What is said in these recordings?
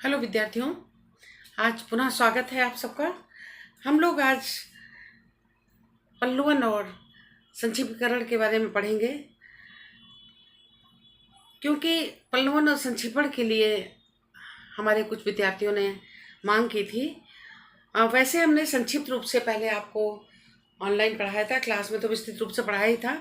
Hello विद्यार्थियों, आज पुनः स्वागत है आप सबका। हम लोग आज पल्लवन और संक्षिप्तीकरण के बारे में पढ़ेंगे, क्योंकि पल्लवन और संक्षिप्तीकरण के लिए हमारे कुछ विद्यार्थियों ने मांग की थी। वैसे हमने संक्षिप्त रूप से पहले आपको ऑनलाइन पढ़ाया था, क्लास में तो विस्तृत रूप से पढ़ाया ही था,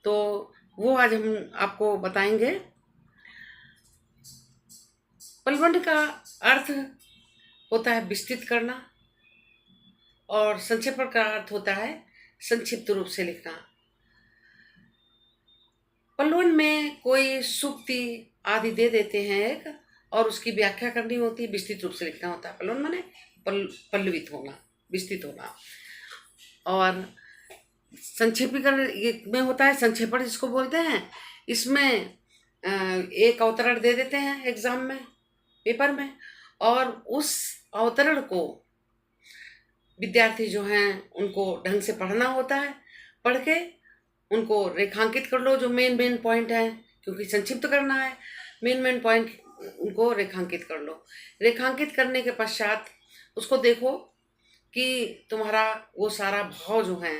तो वो आज हम आपको बताएंगे। पल्लवन का अर्थ होता है विस्तृत करना और संक्षेपण का अर्थ होता है संक्षिप्त रूप से लिखना। पल्लवन में कोई सूक्ति आदि दे देते हैं एक, और उसकी व्याख्या करनी होती है, विस्तृत रूप से लिखना होता है। पल्लवन माने पल्लवित होना, विस्तृत होना। और संक्षेपीकरण में होता है संक्षेपण जिसको बोलते हैं। इसमें एक अवतरण दे देते हैं एग्जाम में, पेपर में, और उस अवतरण को विद्यार्थी जो हैं उनको ढंग से पढ़ना होता है। पढ़ के उनको रेखांकित कर लो, जो मेन पॉइंट है, क्योंकि संक्षिप्त करना है। मेन पॉइंट उनको रेखांकित कर लो। रेखांकित करने के पश्चात उसको देखो कि तुम्हारा वो सारा भाव जो है,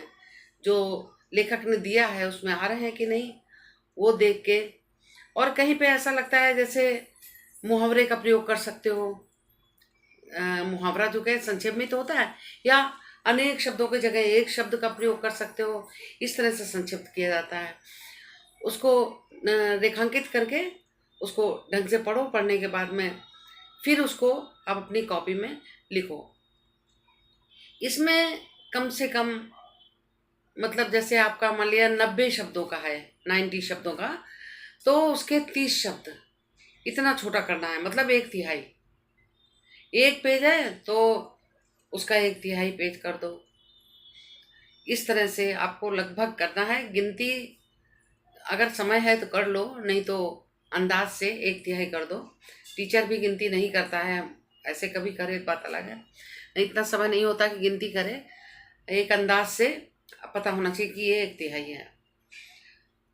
जो लेखक ने दिया है, उसमें आ रहे हैं कि नहीं, वो देख के। और कहीं पे ऐसा लगता है जैसे मुहावरे का प्रयोग कर सकते हो। मुहावरा जो है संक्षेप में तो होता है, या अनेक शब्दों की जगह एक शब्द का प्रयोग कर सकते हो। इस तरह से संक्षिप्त किया जाता है। उसको रेखांकित करके उसको ढंग से पढ़ो। पढ़ने के बाद में फिर उसको आप अपनी कॉपी में लिखो। इसमें कम से कम, मतलब जैसे आपका मान लिया 90 शब्दों का है, 90 शब्दों का, तो उसके 30 शब्द इतना छोटा करना है, मतलब 1/3। एक पेज है तो उसका 1/3 पेज कर दो। इस तरह से आपको लगभग करना है। गिनती अगर समय है तो कर लो, नहीं तो अंदाज से 1/3 कर दो। टीचर भी गिनती नहीं करता है, ऐसे कभी करे बात अलग है, नहीं इतना समय नहीं होता कि गिनती करे। एक अंदाज से पता होना चाहिए कि ये 1/3 है,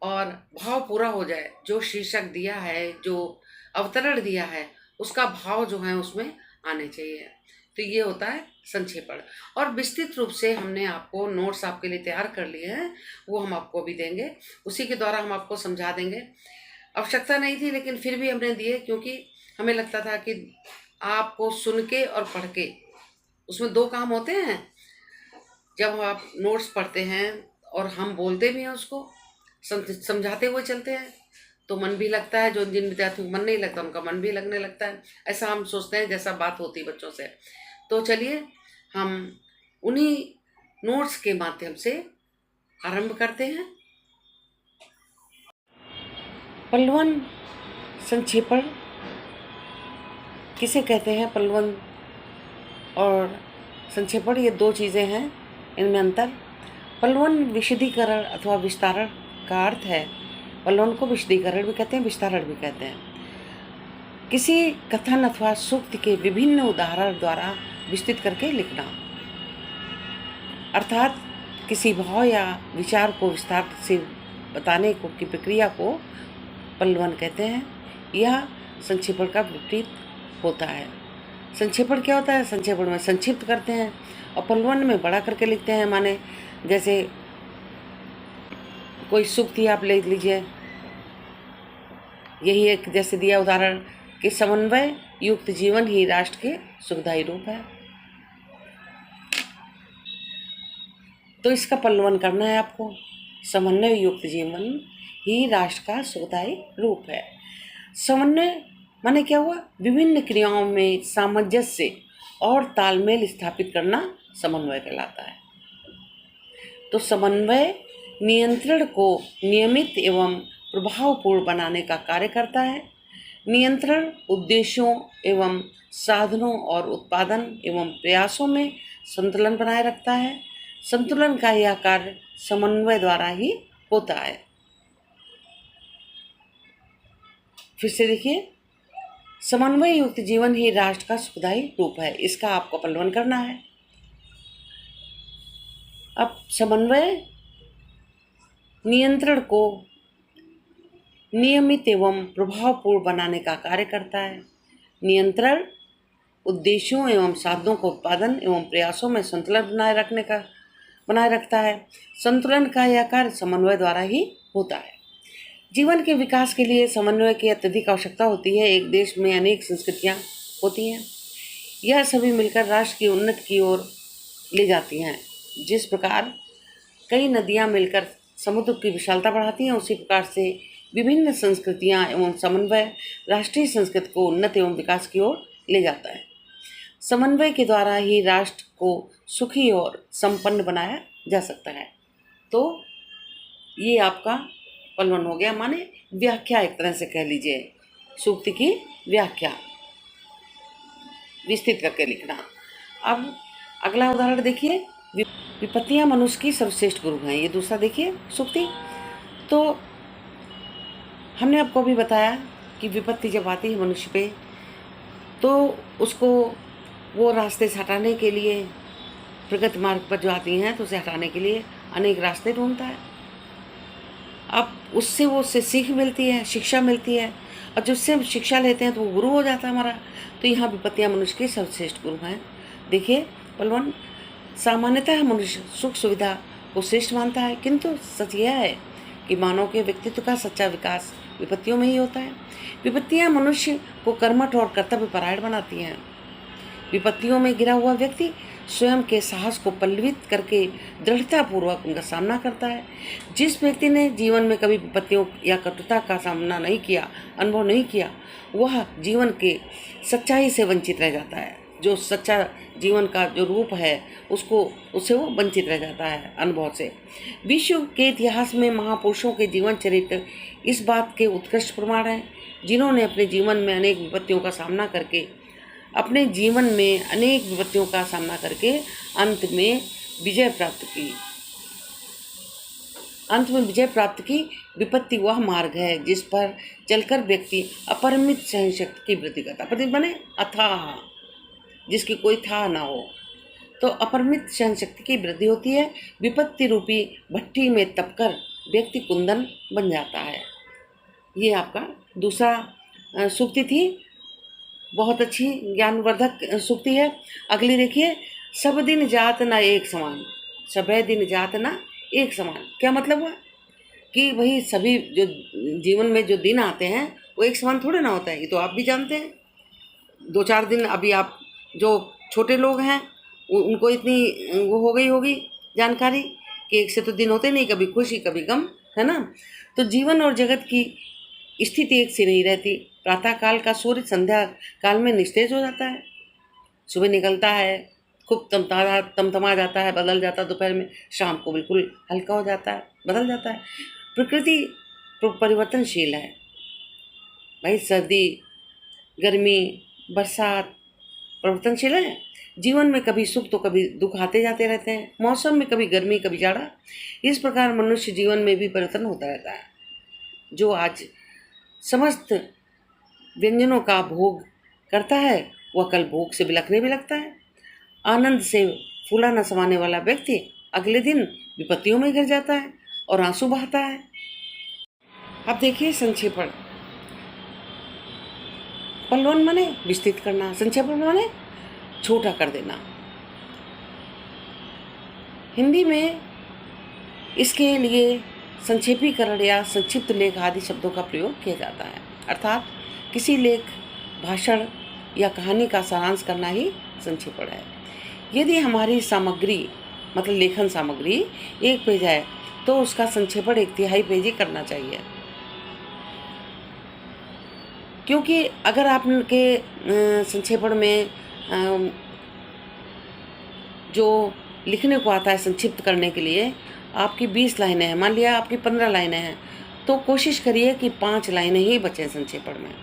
और भाव पूरा हो जाए। जो शीर्षक दिया है, जो अवतरण दिया है, उसका भाव जो है उसमें आने चाहिए। तो ये होता है संक्षेपण। और विस्तृत रूप से हमने आपको नोट्स आपके लिए तैयार कर लिए हैं, वो हम आपको भी देंगे। उसी के द्वारा हम आपको समझा देंगे। आवश्यकता नहीं थी, लेकिन फिर भी हमने दिए, क्योंकि हमें लगता था कि आपको सुन के और पढ़ के, उसमें 2 काम होते हैं। जब आप नोट्स पढ़ते हैं और हम बोलते भी हैं, उसको समझाते हुए चलते हैं, तो मन भी लगता है। जो जिन विद्यार्थियों को मन नहीं लगता, उनका मन भी लगने लगता है। ऐसा हम सोचते हैं, जैसा बात होती है बच्चों से। तो चलिए हम उन्हीं नोट्स के माध्यम से आरंभ करते हैं। पल्लवन संक्षेपण किसे कहते हैं? पल्लवन और संक्षेपण ये 2 चीज़ें हैं, इनमें अंतर। पल्लवन विशदीकरण अथवा विस्तारण का अर्थ है। पल्लवन को विशदीकरण भी कहते हैं, विस्तारण भी कहते हैं। किसी कथन अथवा सूक्ति के विभिन्न उदाहरण द्वारा विस्तृत करके लिखना, अर्थात किसी भाव या विचार को विस्तार से बताने को की प्रक्रिया को पल्लवन कहते हैं। यह संक्षेपण का विपरीत होता है। संक्षेपण क्या होता है? संक्षेपण में संक्षिप्त करते हैं, और पल्लवन में बड़ा करके लिखते हैं। माने जैसे कोई सूक्ति आप ले लीजिए, यही एक जैसे दिया उदाहरण कि समन्वय युक्त जीवन ही राष्ट्र के सुखदायी रूप है। तो इसका पल्लवन करना है आपको। समन्वय युक्त जीवन ही राष्ट्र का सुखदायी रूप है। समन्वय माने क्या हुआ? विभिन्न क्रियाओं में सामंजस्य और तालमेल स्थापित करना समन्वय कहलाता है। तो समन्वय नियंत्रण को नियमित एवं प्रभावपूर्ण बनाने का कार्य करता है। नियंत्रण उद्देश्यों एवं साधनों और उत्पादन एवं प्रयासों में संतुलन बनाए रखता है। संतुलन का यह कार्य समन्वय द्वारा ही होता है। फिर से देखिए, समन्वय युक्त जीवन ही राष्ट्र का सुखदायी रूप है। इसका आपको पल्लवन करना है। अब समन्वय नियंत्रण को नियमित एवं प्रभावपूर्ण बनाने का कार्य करता है। नियंत्रण, उद्देश्यों एवं साधनों को उत्पादन एवं प्रयासों में संतुलन बनाए रखता है। संतुलन का यह कार्य समन्वय द्वारा ही होता है। जीवन के विकास के लिए समन्वय की अत्यधिक आवश्यकता होती है। एक देश में अनेक संस्कृतियाँ होती हैं, यह सभी मिलकर राष्ट्र की उन्नति की ओर ले जाती हैं। जिस प्रकार कई नदियाँ मिलकर समुद्र की विशालता बढ़ाती हैं, उसी प्रकार से विभिन्न संस्कृतियाँ एवं समन्वय राष्ट्रीय संस्कृति को उन्नति एवं विकास की ओर ले जाता है। समन्वय के द्वारा ही राष्ट्र को सुखी और संपन्न बनाया जा सकता है। तो ये आपका पलवन हो गया, माने व्याख्या, एक तरह से कह लीजिए, सूक्ति की व्याख्या विस्तृत करके लिखना। अब अगला उदाहरण देखिए, विपत्तियां मनुष्य की सर्वश्रेष्ठ गुरु हैं। ये दूसरा देखिए सूक्ति। तो हमने आपको भी बताया कि विपत्ति जब आती है मनुष्य पे, तो उसको वो रास्ते से हटाने के लिए, प्रगति मार्ग पर जो आती हैं तो उसे हटाने के लिए अनेक रास्ते ढूंढता है। अब उससे सीख मिलती है, शिक्षा मिलती है, और जिससे शिक्षा लेते हैं तो वो गुरु हो जाता है हमारा। तो यहाँ विपत्तियाँ मनुष्य की सर्वश्रेष्ठ गुरु हैं। देखिए बलवान, सामान्यतः मनुष्य सुख सुविधा को श्रेष्ठ मानता है, किंतु सच यह है कि मानव के व्यक्तित्व का सच्चा विकास विपत्तियों में ही होता है। विपत्तियाँ मनुष्य को कर्मठ और कर्तव्य परायण बनाती हैं। विपत्तियों में गिरा हुआ व्यक्ति स्वयं के साहस को पल्लवित करके दृढ़तापूर्वक उनका सामना करता है। जिस व्यक्ति ने जीवन में कभी विपत्तियों या कटुता का सामना नहीं किया, अनुभव नहीं किया, वह जीवन के सच्चाई से वंचित रह जाता है। जो सच्चा जीवन का जो रूप है उससे वो वंचित रह जाता है अनुभव से। विश्व के इतिहास में महापुरुषों के जीवन चरित्र इस बात के उत्कृष्ट प्रमाण हैं, जिन्होंने अपने जीवन में अनेक विपत्तियों का सामना करके अंत में विजय प्राप्त की। विपत्ति वह मार्ग है जिस पर चलकर व्यक्ति अपरिमित सहनशक्ति की वृद्धि करता है। अपरिमित बने अथाह, जिसकी कोई था ना हो, तो अपरिमित सहनशक्ति की वृद्धि होती है। विपत्ति रूपी भट्टी में तपकर व्यक्ति कुंदन बन जाता है। ये आपका दूसरा सूक्ति थी, बहुत अच्छी ज्ञानवर्धक सूक्ति है। अगली देखिए, सब दिन जात ना एक समान, सभे दिन जात ना एक समान। क्या मतलब हुआ कि वही सभी जो जीवन में जो दिन आते हैं वो एक समान थोड़े ना होता है। ये तो आप भी जानते हैं। 2-4 दिन अभी आप जो छोटे लोग हैं उनको इतनी वो हो गई होगी जानकारी कि एक से तो दिन होते नहीं, कभी खुशी कभी गम, है ना। तो जीवन और जगत की स्थिति एक सी नहीं रहती। प्रातः काल का सूर्य संध्या काल में निस्तेज हो जाता है, सुबह निकलता है, खूब तमतमा जाता है, बदल जाता है, दोपहर में शाम को बिल्कुल हल्का हो जाता है, बदल जाता है। प्रकृति परिवर्तनशील है भाई, सर्दी गर्मी बरसात परिवर्तनशील है। जीवन में कभी सुख तो कभी दुख आते जाते रहते हैं, मौसम में कभी गर्मी कभी जाड़ा। इस प्रकार मनुष्य जीवन में भी परिवर्तन होता रहता है। जो आज समस्त व्यंजनों का भोग करता है वह कल भोग से बिलखने भी लगता है। आनंद से फूला न समाने वाला व्यक्ति अगले दिन विपत्तियों में गिर जाता है और आंसू बहाता है। अब देखिए संक्षेपण। पलवन माने विस्तृत करना, संक्षेपण माने छोटा कर देना। हिंदी में इसके लिए संक्षेपीकरण या संक्षिप्त लेख आदि शब्दों का प्रयोग किया जाता है। अर्थात किसी लेख, भाषण या कहानी का सारांश करना ही संक्षेपण है। यदि हमारी सामग्री मतलब लेखन सामग्री 1 पेज है तो उसका संक्षेपण 1/3 पेज ही करना चाहिए। क्योंकि अगर आपके संक्षेपण में जो लिखने को आता है संक्षिप्त करने के लिए, आपकी 20 लाइनें हैं, मान लिया आपकी 15 लाइनें हैं, तो कोशिश करिए कि 5 लाइनें ही बचें संक्षेपण में।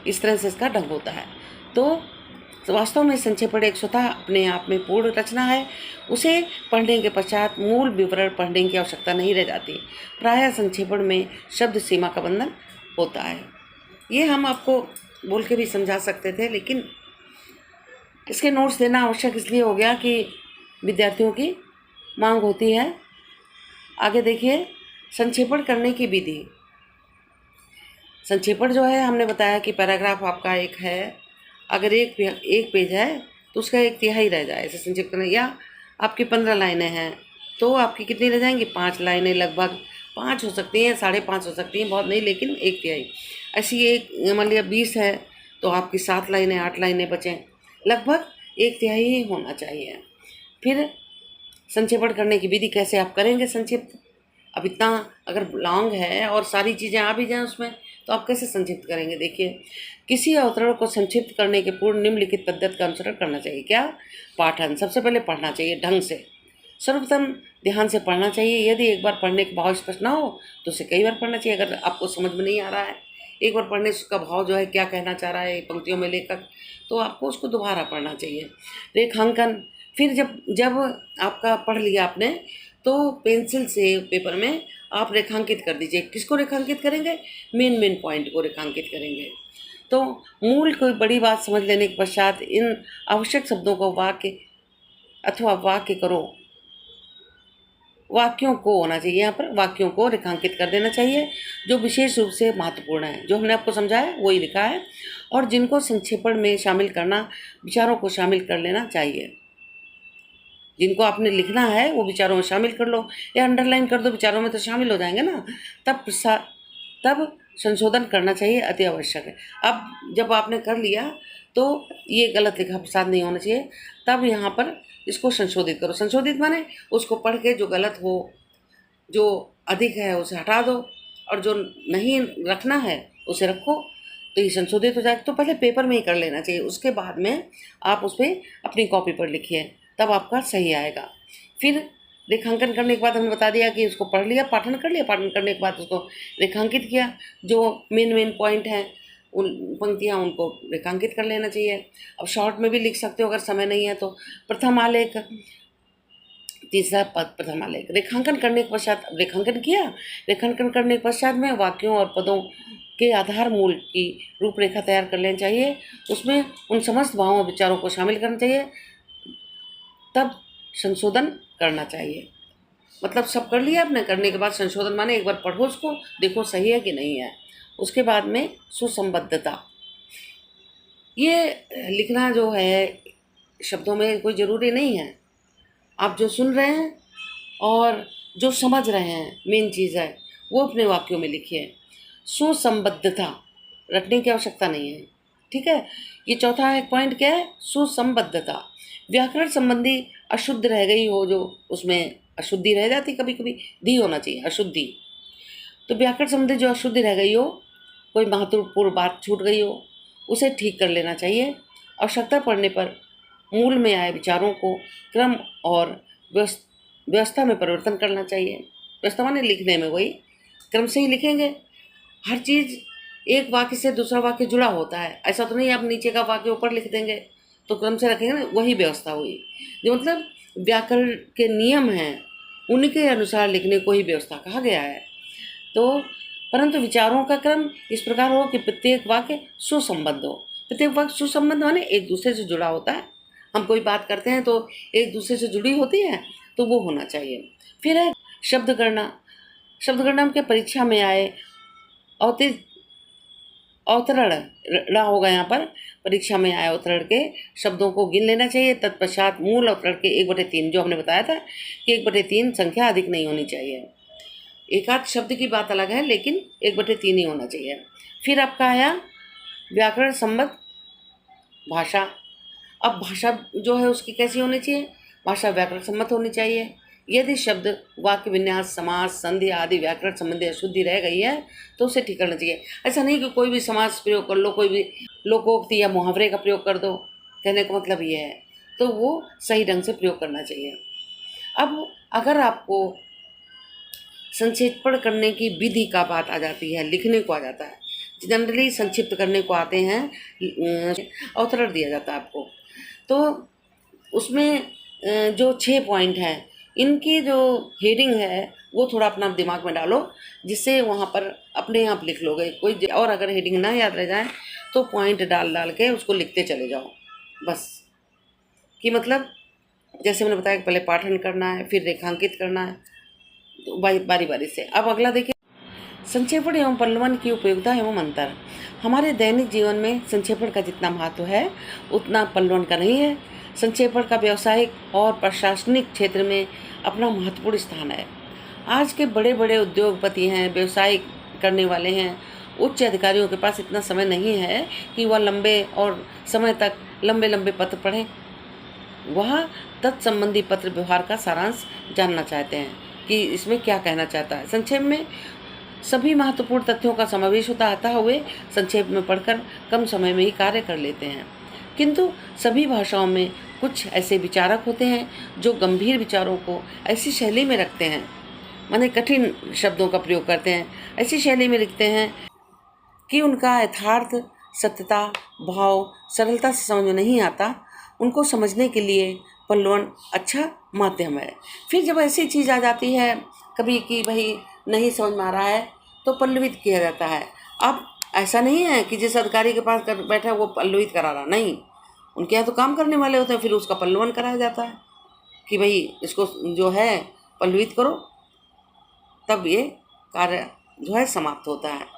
इस तरह से इसका ढंग होता है। तो वास्तव में संक्षेपण एक स्वतः अपने आप में पूर्ण रचना है। उसे पढ़ने के पश्चात मूल विवरण पढ़ने की आवश्यकता नहीं रह जाती। प्रायः संक्षेपण में शब्द सीमा का बंधन होता है। ये हम आपको बोल के भी समझा सकते थे, लेकिन इसके नोट्स देना आवश्यक इसलिए हो गया कि विद्यार्थियों की मांग होती है। आगे देखिए, संक्षेपण करने की विधि। संक्षेपण जो है हमने बताया कि पैराग्राफ आपका एक है अगर एक पेज है तो उसका 1/3 रह जाए, ऐसे संक्षिप्त करना। या आपकी 15 लाइनें हैं तो आपकी कितनी रह जाएंगी, 5 लाइनें लगभग, 5 हो सकती हैं, 5.5 हो सकती हैं, बहुत नहीं, लेकिन 1/3। ऐसी एक मान लिया 20 है तो आपकी 7 लाइनें 8 लाइनें बचें, लगभग 1/3 ही होना चाहिए। फिर संक्षेपण करने की विधि कैसे आप करेंगे संक्षिप्त। अब इतना अगर लॉन्ग है और सारी चीज़ें आ भी जाएं उसमें तो आप कैसे संक्षिप्त करेंगे। देखिए, किसी अवतरण को संक्षिप्त करने के पूर्व निम्नलिखित पद्धति का अनुसरण करना चाहिए। क्या? पाठन। सबसे पहले पढ़ना चाहिए ढंग से, सर्वप्रथम ध्यान से पढ़ना चाहिए। यदि एक बार पढ़ने का भाव स्पष्ट ना हो तो उसे कई बार पढ़ना चाहिए। अगर आपको समझ में नहीं आ रहा है एक बार पढ़ने से उसका भाव जो है क्या कहना चाह रहा है पंक्तियों में लेखक, तो आपको उसको दोबारा पढ़ना चाहिए। रेखांकन। फिर जब जब आपका पढ़ लिया आपने तो पेंसिल से पेपर में आप रेखांकित कर दीजिए। किसको रेखांकित करेंगे? मेन पॉइंट को रेखांकित करेंगे। तो मूल कोई बड़ी बात समझ लेने के पश्चात इन आवश्यक शब्दों को वाक्य अथवा वाक्यों को होना चाहिए, यहाँ पर वाक्यों को रेखांकित कर देना चाहिए जो विशेष रूप से महत्वपूर्ण है। जो हमने आपको समझाया वही लिखा है, और जिनको संक्षेपण में शामिल करना, विचारों को शामिल कर लेना चाहिए। जिनको आपने लिखना है वो विचारों में शामिल कर लो या अंडरलाइन कर दो, विचारों में तो शामिल हो जाएंगे ना। तब संशोधन करना चाहिए, अति आवश्यक है। अब जब आपने कर लिया तो ये गलत लिखा प्रसाद नहीं होना चाहिए, तब यहाँ पर इसको संशोधित करो। संशोधित माने उसको पढ़ के जो गलत हो, जो अधिक है उसे हटा दो, और जो नहीं रखना है उसे रखो, तो ये संशोधित हो जाए। तो पहले पेपर में ही कर लेना चाहिए, उसके बाद में आप उस पर अपनी कॉपी पर लिखिए, तब आपका सही आएगा। फिर रेखांकन करने के बाद हमने बता दिया कि उसको पढ़ लिया, पाठन कर लिया, पाठन करने के बाद उसको रेखांकित किया। जो मेन पॉइंट हैं उन पंक्तियाँ उनको रेखांकित कर लेना चाहिए। अब शॉर्ट में भी लिख सकते हो अगर समय नहीं है तो। प्रथम आलेख, तीसरा पद प्रथम आलेख। रेखांकन करने के पश्चात रेखांकन किया, रेखांकन करने के पश्चात में वाक्यों और पदों के आधार मूल की रूपरेखा तैयार कर लेनी चाहिए। उसमें उन समस्त भावों और विचारों को शामिल करना चाहिए, तब संशोधन करना चाहिए। मतलब सब कर लिया आपने, करने के बाद संशोधन माने एक बार पढ़ो उसको, देखो सही है कि नहीं है। उसके बाद में सुसंबद्धता, ये लिखना जो है शब्दों में कोई ज़रूरी नहीं है। आप जो सुन रहे हैं और जो समझ रहे हैं, मेन चीज़ है वो अपने वाक्यों में लिखिए। सुसंबद्धता रटने की आवश्यकता नहीं है, ठीक है। ये चौथा एक पॉइंट क्या है? सुसंबद्धता। व्याकरण संबंधी अशुद्ध रह गई हो, जो उसमें अशुद्धि रह जाती कभी कभी, दी होना चाहिए अशुद्धि। तो व्याकरण संबंधी जो अशुद्धि रह गई हो, कोई महत्वपूर्ण बात छूट गई हो, उसे ठीक कर लेना चाहिए। आवश्यकता पड़ने पर मूल में आए विचारों को क्रम और व्यवस्था में परिवर्तन करना चाहिए। व्यवस्था माने लिखने में वही क्रम से ही लिखेंगे। हर चीज़ एक वाक्य से दूसरा वाक्य जुड़ा होता है, ऐसा तो नहीं आप नीचे का वाक्य ऊपर लिख देंगे, तो क्रम से रखेंगे ना, वही व्यवस्था हुई। जो मतलब व्याकरण के नियम हैं उनके अनुसार लिखने को ही व्यवस्था कहा गया है। तो परंतु विचारों का क्रम इस प्रकार हो कि प्रत्येक वाक्य सुसंबद्ध हो। प्रत्येक वाक्य सुसंबद्ध माने एक दूसरे से जुड़ा होता है। हम कोई बात करते हैं तो एक दूसरे से जुड़ी होती है, तो वो होना चाहिए। फिर है शब्द गणना। शब्द गणना के परीक्षा में आए अवतरण ड़ा होगा यहाँ पर, परीक्षा में आए अवतरण के शब्दों को गिन लेना चाहिए। तत्पश्चात मूल अवतरण के 1/3, जो हमने बताया था कि 1/3 संख्या अधिक नहीं होनी चाहिए। एक आध शब्द की बात अलग है, लेकिन 1/3 ही होना चाहिए। फिर आपका आया व्याकरण संबद्ध भाषा। अब भाषा जो है उसकी कैसी होनी चाहिए? भाषा व्याकरण सम्मत होनी चाहिए। यदि शब्द, वाक्य विन्यास, समास, संधि आदि व्याकरण संबंधी अशुद्धि रह गई है तो उसे ठीक करना चाहिए। ऐसा नहीं कि कोई भी समास प्रयोग कर लो, कोई भी लोकोक्ति या मुहावरे का प्रयोग कर दो, कहने का मतलब ये है, तो वो सही ढंग से प्रयोग करना चाहिए। अब अगर आपको संक्षेपण करने की विधि का बात आ जाती है, लिखने को आ जाता है, जनरली संक्षिप्त करने को आते हैं, अवतरण दिया जाता है आपको, तो उसमें जो 6 पॉइंट हैं, इनकी जो हेडिंग है वो थोड़ा अपना दिमाग में डालो, जिससे वहाँ पर अपने आप लिख लोगे। कोई और अगर हेडिंग ना याद रह जाए तो पॉइंट डाल के उसको लिखते चले जाओ बस। कि मतलब जैसे मैंने बताया कि पहले पाठन करना है, फिर रेखांकित करना है, तो बारी बारी से। अब अगला देखिए, संक्षेपण एवं पल्लवन की उपयोगिता एवं अंतर। हमारे दैनिक जीवन में संक्षेपण का जितना महत्व है उतना पल्लवन का नहीं है। संक्षेपण का व्यावसायिक और प्रशासनिक क्षेत्र में अपना महत्वपूर्ण स्थान है। आज के बड़े बड़े उद्योगपति हैं, व्यवसाय करने वाले हैं, उच्च अधिकारियों के पास इतना समय नहीं है कि वह लंबे और समय तक लंबे लंबे पत्र पढ़ें। वह तत्संबंधी पत्र व्यवहार का सारांश जानना चाहते हैं कि इसमें क्या कहना चाहता है। संक्षेप में सभी महत्वपूर्ण तथ्यों का समावेश होता आता हुए संक्षेप में पढ़कर कम समय में ही कार्य कर लेते हैं। किंतु सभी भाषाओं में कुछ ऐसे विचारक होते हैं जो गंभीर विचारों को ऐसी शैली में रखते हैं, माने कठिन शब्दों का प्रयोग करते हैं, ऐसी शैली में लिखते हैं कि उनका यथार्थ, सत्यता, भाव सरलता से समझ में नहीं आता। उनको समझने के लिए पल्लवन अच्छा माध्यम है। फिर जब ऐसी चीज़ आ जाती है कभी कि भाई नहीं समझ में आ रहा है तो पल्लवित किया जाता है। अब ऐसा नहीं है कि जिस अधिकारी के पास बैठा है वो पल्लवित करा रहा, नहीं, उनके यहाँ तो काम करने वाले होते हैं, फिर उसका पल्लवन कराया जाता है कि भाई इसको जो है पल्लवित करो, तब ये कार्य जो है समाप्त होता है।